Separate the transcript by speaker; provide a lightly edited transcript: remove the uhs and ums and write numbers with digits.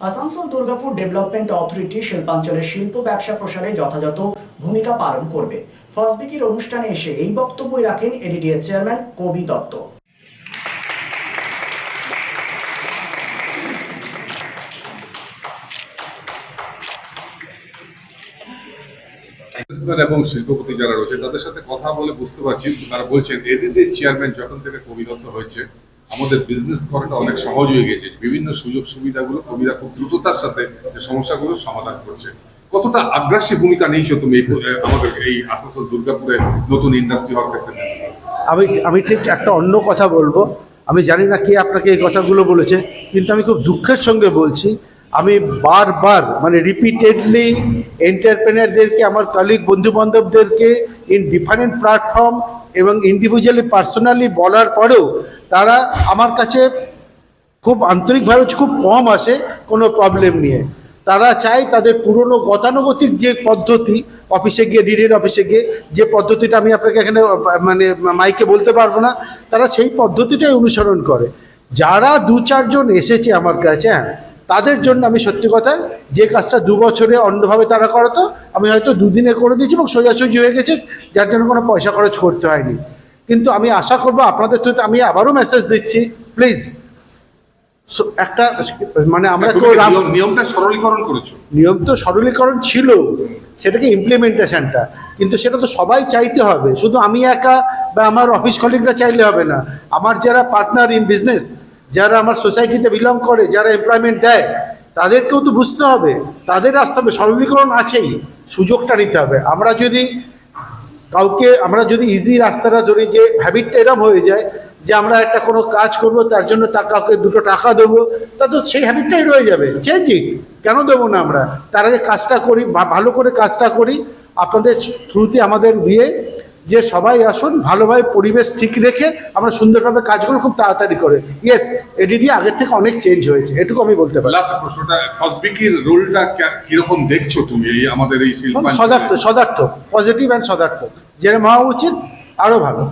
Speaker 1: Asansol Durgapur development authority শিল্পাঞ্চলের শিল্প ব্যবসা প্রসারে যথাযথ ভূমিকা পালন করবে। ফসবিকির অনুষ্ঠানে এসে এই বক্তব্যই রাখেন এডিডিএ চেয়ারম্যান কবি দত্ত।
Speaker 2: এবং শিল্পপতি যারা রয়েছে তাদের সাথে কথা বলে বুঝতে পারছি, তারা বলছেন এডিডিএ চেয়ারম্যান যখন থেকে কবি দত্ত হয়েছে আমাদের বিজনেস করাটা অনেক সহজ হয়ে গেছে। বিভিন্ন সুযোগ সুবিধাগুলো কবিরা খুব দ্রুততার সাথে সমস্যাগুলো সমাধান করছে। কতটা আগ্রাসী ভূমিকা নিয়েছো তুমি আমাদের এই আসানসোল দুর্গাপুরে নতুন ইন্ডাস্ট্রি হওয়ার ক্ষেত্রে?
Speaker 3: আমি ঠিক একটা অন্য কথা বলবো। আমি জানি না কে আপনাকে এই কথাগুলো বলেছে, কিন্তু আমি খুব দুঃখের সঙ্গে বলছি, আমি বারবার রিপিটেডলি এন্টারপ্রেনারদেরকে, আমার কলিগ বন্ধু বান্ধবদেরকে ইন ডিফারেন্ট প্ল্যাটফর্ম এবং ইন্ডিভিজুয়ালি পার্সোনালি বলার পরেও তারা আমার কাছে খুব আন্তরিকভাবে খুব কম আসে কোনো প্রবলেম নিয়ে। তারা চায় তাদের পুরনো গতানুগতিক যে পদ্ধতি, অফিসে গিয়ে ডিডির অফিসে গিয়ে যে পদ্ধতিটা আমি আপনাকে এখানে মাইকে বলতে পারবো না, তারা সেই পদ্ধতিটাই অনুসরণ করে। যারা দু চারজন এসেছে আমার কাছে, তাদের জন্য আমি সত্যি কথা, যে কাজটা 2 বছরে অন্যভাবে তারা করতো, আমি হয়তো 2 দিনে করে দিয়েছি এবং সোজাসুজি হয়ে গেছে, যার জন্য কোনো পয়সা খরচ করতে হয়নি। কিন্তু আমি আশা করবো আপনাদের তো, আমি আবারও মেসেজ দিচ্ছি, প্লিজ একটা আমরা
Speaker 2: নিয়মটা সরলীকরণ করেছো।
Speaker 3: নিয়ম তো সরলীকরণ ছিল, সেটাকে ইমপ্লিমেন্টেশনটা, কিন্তু সেটা তো সবাই চাইতে হবে। শুধু আমি একা বা আমার অফিস কলিগরা চাইলে হবে না। আমার যারা পার্টনার ইন বিজনেস, যারা আমার সোসাইটিতে বিলং করে, যারা এমপ্লয়মেন্ট দেয়, তাদেরকেও তো বুঝতে হবে, তাদের আসতে হবে। সরলীকরণ আছেই, সুযোগটা নিতে হবে। আমরা যদি ইজি রাস্তাটা ধরি, যে হ্যাবিটটা এরকম হয়ে যায় যে আমরা একটা কোনো কাজ করব, তার জন্য কাউকে 2 টাকা দেবো, তা তো সেই হ্যাবিটটাই রয়ে যাবে। চেঞ্জিং কেন দেবো না? আমরা তার আগে কাজটা করি, ভালো করে কাজটা করি। আপনাদের থ্রুতে আমাদের বিয়ে যে সবাই আসুন, ভালোভাবে পরিবেশ ঠিক রেখে আমরা সুন্দরভাবে কাজগুলো খুব তাড়াতাড়ি করে। ইয়েস, এডিডি আগের থেকে অনেক চেঞ্জ হয়েছে, এটুকু আমি বলতে পারি।
Speaker 2: লাস্ট প্রশ্নটা, ফসবিকির রোলটা কিরকম দেখছো তুমি এই আমাদের এই
Speaker 3: শিল্পাঞ্চলে? সদার্থক, পজিটিভ অ্যান্ড সদার্থক, যেরকম হওয়া উচিত, আরো ভালো।